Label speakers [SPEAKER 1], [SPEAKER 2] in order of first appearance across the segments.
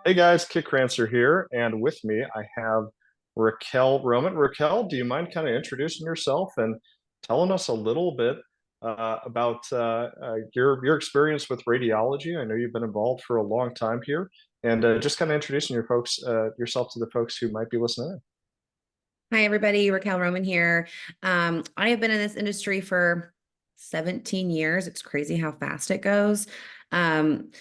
[SPEAKER 1] Hey guys, Crancer here, and with me I have Raquel Roman. Raquel, do you mind kind of introducing yourself and telling us a little bit about your experience with radiology? I know you've been involved for a long time here, and just kind of introducing yourself to the folks who might be listening in.
[SPEAKER 2] Hi, everybody. Raquel Roman here. I have been in this industry for 17 years. It's crazy how fast it goes. Um,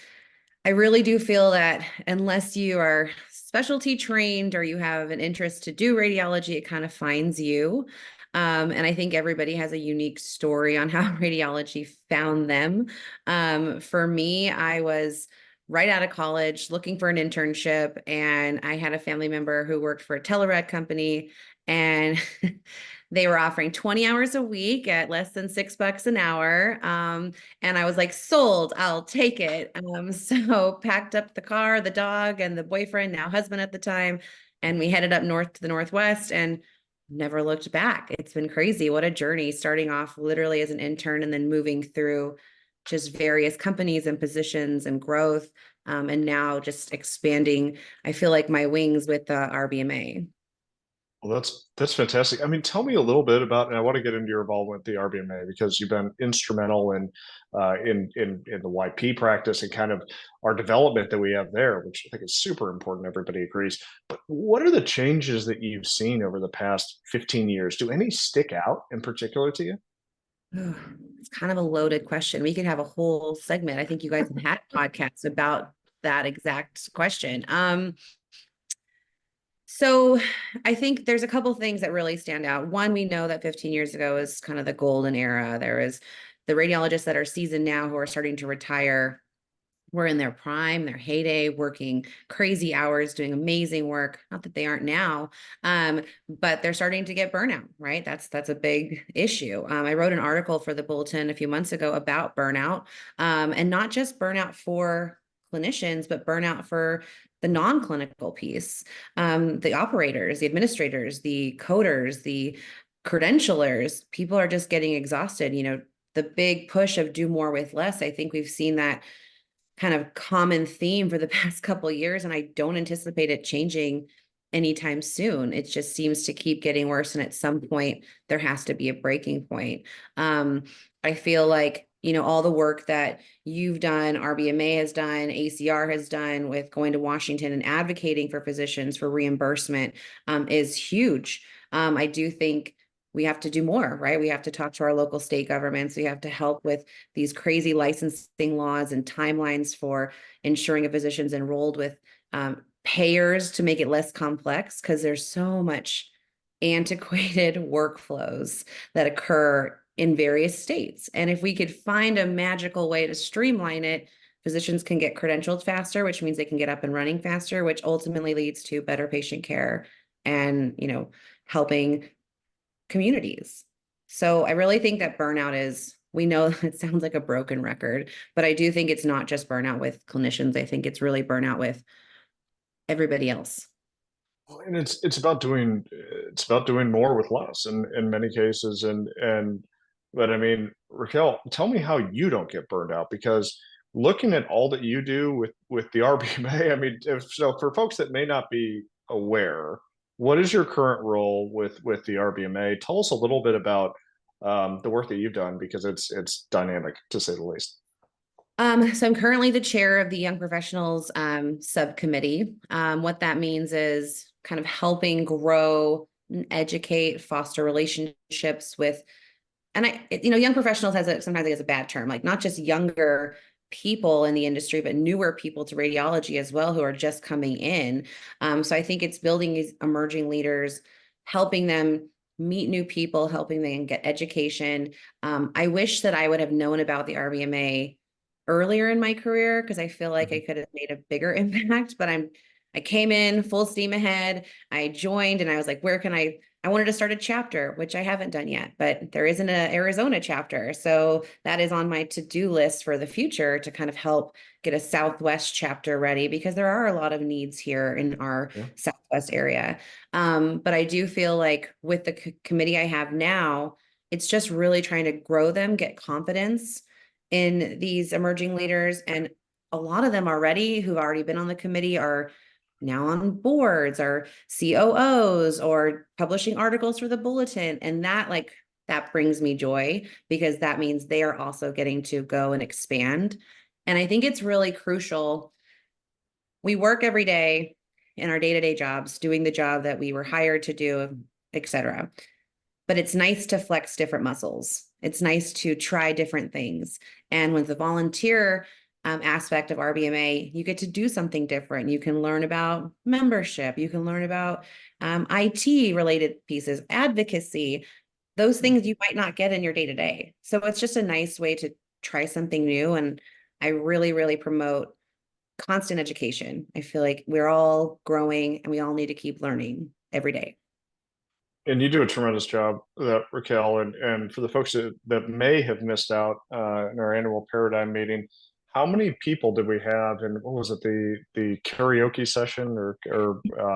[SPEAKER 2] I really do feel that unless you are specialty trained or you have an interest to do radiology, it kind of finds you. And I think everybody has a unique story on how radiology found them. For me, I was right out of college looking for an internship, and I had a family member who worked for a telerad company, and they were offering 20 hours a week at less than $6 an hour. And I was like, sold, I'll take it. So packed up the car, the dog, and the boyfriend, now husband at the time, and we headed up north to the Northwest and never looked back. It's been crazy. What a journey, starting off literally as an intern and then moving through just various companies and positions and growth. And now just expanding, I feel like my wings with the RBMA.
[SPEAKER 1] Well, that's fantastic. I mean, tell me a little bit about, and I want to get into your involvement with the RBMA because you've been instrumental in the YP practice and kind of our development that we have there, which I think is super important. Everybody agrees. But what are the changes that you've seen over the past 15 years? Do any stick out in particular to you?
[SPEAKER 2] It's kind of a loaded question. We could have a whole segment. I think you guys have had podcasts about that exact question. So I think there's a couple things that really stand out. One, we know that 15 years ago is kind of the golden era. There is the radiologists that are seasoned now who are starting to retire were in their prime, their heyday, working crazy hours, doing amazing work. Not that they aren't now, but they're starting to get burnout, right? That's a big issue. I wrote an article for the Bulletin a few months ago about burnout, and not just burnout for clinicians, but burnout for the non-clinical piece, the operators, the administrators, the coders, the credentialers. People are just getting exhausted. The big push of do more with less. I think we've seen that kind of common theme for the past couple of years, and I don't anticipate it changing anytime soon. It just seems to keep getting worse, and at some point there has to be a breaking point. I feel like all the work that you've done, RBMA has done, ACR has done with going to Washington and advocating for physicians for reimbursement is huge. I do think we have to do more, right? We have to talk to our local state governments. We have to help with these crazy licensing laws and timelines for ensuring a physician's enrolled with payers to make it less complex, because there's so much antiquated workflows that occur in various states. And if we could find a magical way to streamline it, physicians can get credentialed faster, which means they can get up and running faster, which ultimately leads to better patient care and, helping communities. So I really think that burnout is, we know it sounds like a broken record, but I do think it's not just burnout with clinicians. I think it's really burnout with everybody else.
[SPEAKER 1] Well, and it's about doing more with less in many cases, and but I mean, Raquel, tell me how you don't get burned out because looking at all that you do with the RBMA, I mean, so for folks that may not be aware, what is your current role with the RBMA? Tell us a little bit about the work that you've done because it's dynamic to say the least.
[SPEAKER 2] So I'm currently the chair of the Young Professionals Subcommittee. What that means is kind of helping grow, and educate, foster relationships with, and young professionals sometimes it has a bad term, like not just younger people in the industry, but newer people to radiology as well who are just coming in. So I think it's building these emerging leaders, helping them meet new people, helping them get education. I wish that I would have known about the RBMA earlier in my career, because I feel like I could have made a bigger impact, but I came in full steam ahead. I joined and I was like, where can I wanted to start a chapter, which I haven't done yet, but there isn't an Arizona chapter. So that is on my to-do list for the future to kind of help get a Southwest chapter ready, because there are a lot of needs here in our
[SPEAKER 1] Yeah.
[SPEAKER 2] Southwest area. But I do feel like with the committee I have now, it's just really trying to grow them, get confidence, in these emerging leaders, and a lot of them already who've already been on the committee are now on boards or COOs or publishing articles for the Bulletin. And that brings me joy, because that means they are also getting to go and expand. And I think it's really crucial. We work every day in our day-to-day jobs, doing the job that we were hired to do, et cetera. But it's nice to flex different muscles. It's nice to try different things. And with the volunteer aspect of RBMA, you get to do something different. You can learn about membership. You can learn about IT related pieces, advocacy, those things you might not get in your day to day. So it's just a nice way to try something new. And I really, really promote constant education. I feel like we're all growing and we all need to keep learning every day.
[SPEAKER 1] And you do a tremendous job, Raquel. And for the folks that may have missed out in our annual Paradigm meeting, how many people did we have? And what was it, the karaoke session or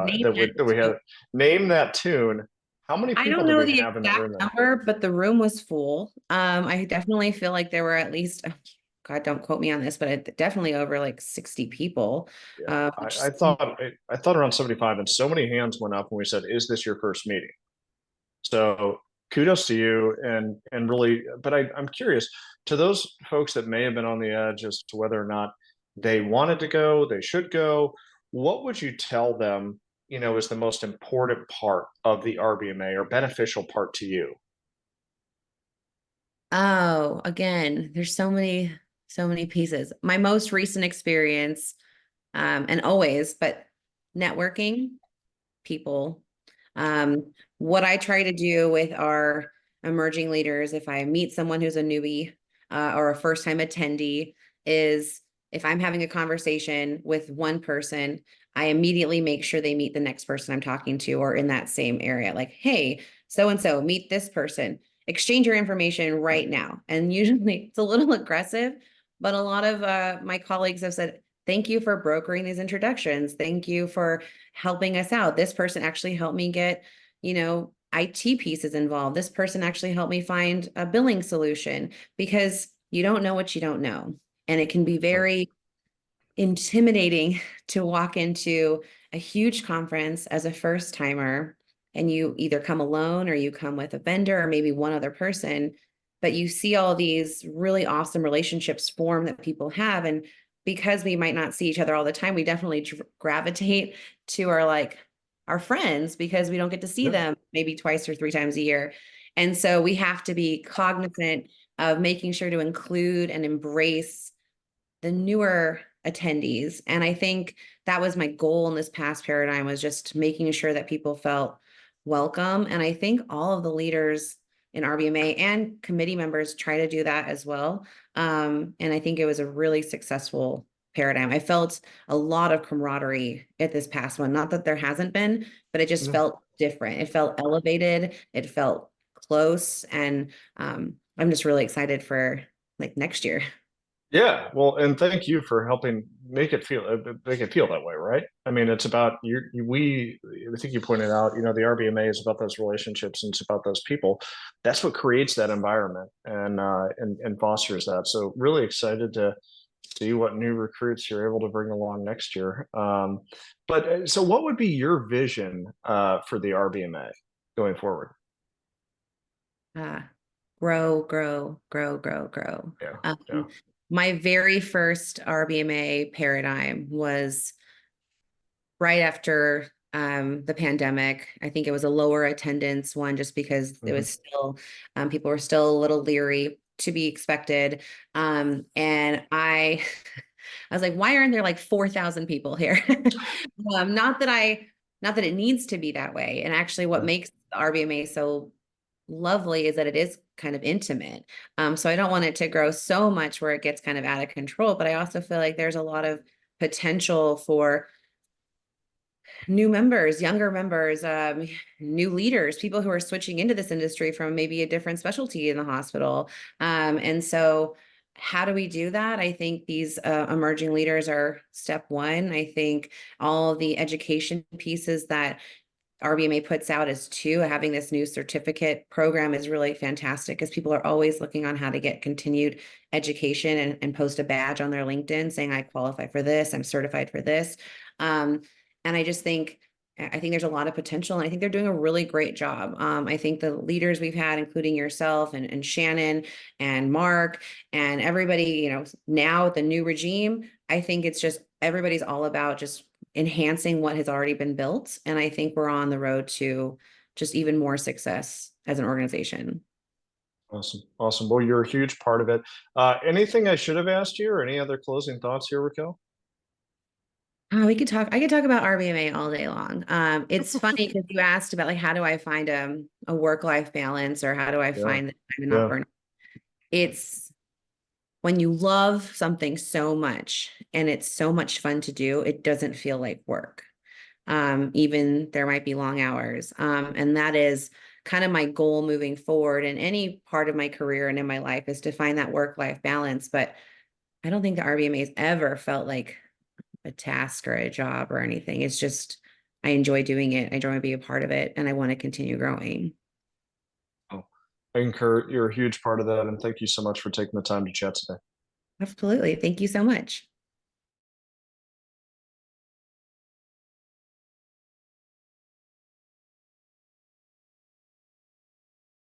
[SPEAKER 2] Name
[SPEAKER 1] that we had?
[SPEAKER 2] it.
[SPEAKER 1] Name that tune. How many
[SPEAKER 2] I
[SPEAKER 1] people
[SPEAKER 2] don't
[SPEAKER 1] did
[SPEAKER 2] know
[SPEAKER 1] we
[SPEAKER 2] the
[SPEAKER 1] have in that
[SPEAKER 2] exact
[SPEAKER 1] room then?
[SPEAKER 2] number, but the room was full. I definitely feel like there were at least, oh, God, don't quote me on this, but definitely over like 60 people.
[SPEAKER 1] Yeah,
[SPEAKER 2] Which
[SPEAKER 1] I thought around 75, and so many hands went up when we said, "Is this your first meeting?" So kudos to you, and really, but I'm curious to those folks that may have been on the edge as to whether or not they wanted to go, they should go. What would you tell them, is the most important part of the RBMA or beneficial part to you?
[SPEAKER 2] Oh, again, there's so many pieces. My most recent experience, and always, but networking, people. What I try to do with our emerging leaders, if I meet someone who's a newbie or a first time attendee, is if I'm having a conversation with one person, I immediately make sure they meet the next person I'm talking to or in that same area. Like, hey, so and so, meet this person, exchange your information right now. And usually it's a little aggressive, but a lot of my colleagues have said, thank you for brokering these introductions. Thank you for helping us out. This person actually helped me get, IT pieces involved. This person actually helped me find a billing solution, because you don't know what you don't know. And it can be very intimidating to walk into a huge conference as a first timer, and you either come alone or you come with a vendor or maybe one other person, but you see all these really awesome relationships form that people have. And because we might not see each other all the time, we definitely gravitate to our friends, because we don't get to see
[SPEAKER 1] Yeah.
[SPEAKER 2] them maybe twice or three times a year. And so we have to be cognizant of making sure to include and embrace the newer attendees. And I think that was my goal in this past paradigm, was just making sure that people felt welcome. And I think all of the leaders in RBMA and committee members try to do that as well. And I think it was a really successful paradigm. I felt a lot of camaraderie at this past one. Not that there hasn't been, but it just
[SPEAKER 1] Yeah.
[SPEAKER 2] felt different. It felt elevated. It felt close. And I'm just really excited for next year.
[SPEAKER 1] Yeah, well, and thank you for helping make it feel that way, right? I mean, it's about I think you pointed out, the RBMA is about those relationships and it's about those people. That's what creates that environment and fosters that. So really excited to see what new recruits you're able to bring along next year. But so what would be your vision for the RBMA going forward?
[SPEAKER 2] Ah, grow, grow, grow, grow, grow.
[SPEAKER 1] Yeah, yeah.
[SPEAKER 2] Um, my very first RBMA paradigm was right after the pandemic. I think it was a lower attendance one, just because it
[SPEAKER 1] Mhm.
[SPEAKER 2] was still people were still a little leery, to be expected. And I I was like, why aren't there like 4,000 people here? Not that not that it needs to be that way. And actually what
[SPEAKER 1] Yeah.
[SPEAKER 2] makes the RBMA so lovely is that it is kind of intimate. So I don't want it to grow so much where it gets kind of out of control, but I also feel like there's a lot of potential for new members, younger members, new leaders, people who are switching into this industry from maybe a different specialty in the hospital. And so how do we do that? I think these emerging leaders are step one. I think all the education pieces that RBMA puts out is too, having this new certificate program is really fantastic because people are always looking on how to get continued education and post a badge on their LinkedIn saying, I qualify for this, I'm certified for this. And I think there's a lot of potential, and I think they're doing a really great job. I think the leaders we've had, including yourself and Shannon and Mark and everybody, now with the new regime, I think it's just everybody's all about just enhancing what has already been built. And I think we're on the road to just even more success as an organization.
[SPEAKER 1] Awesome. Awesome. Well, you're a huge part of it. Anything I should have asked you or any other closing thoughts here, Raquel?
[SPEAKER 2] Oh, I could talk about RBMA all day long. It's funny because you asked about like, how do I find a work-life balance, or how do I
[SPEAKER 1] Yeah.
[SPEAKER 2] find that I'm not
[SPEAKER 1] Yeah.
[SPEAKER 2] burnt? It's when you love something so much and it's so much fun to do, it doesn't feel like work. Even there might be long hours. And that is kind of my goal moving forward in any part of my career and in my life, is to find that work-life balance. But I don't think the RBMA has ever felt like a task or a job or anything. It's just, I enjoy doing it. I enjoy being a part of it, and I want to continue growing.
[SPEAKER 1] Oh, I concur. You're a huge part of that. And thank you so much for taking the time to chat today.
[SPEAKER 2] Absolutely. Thank you so much.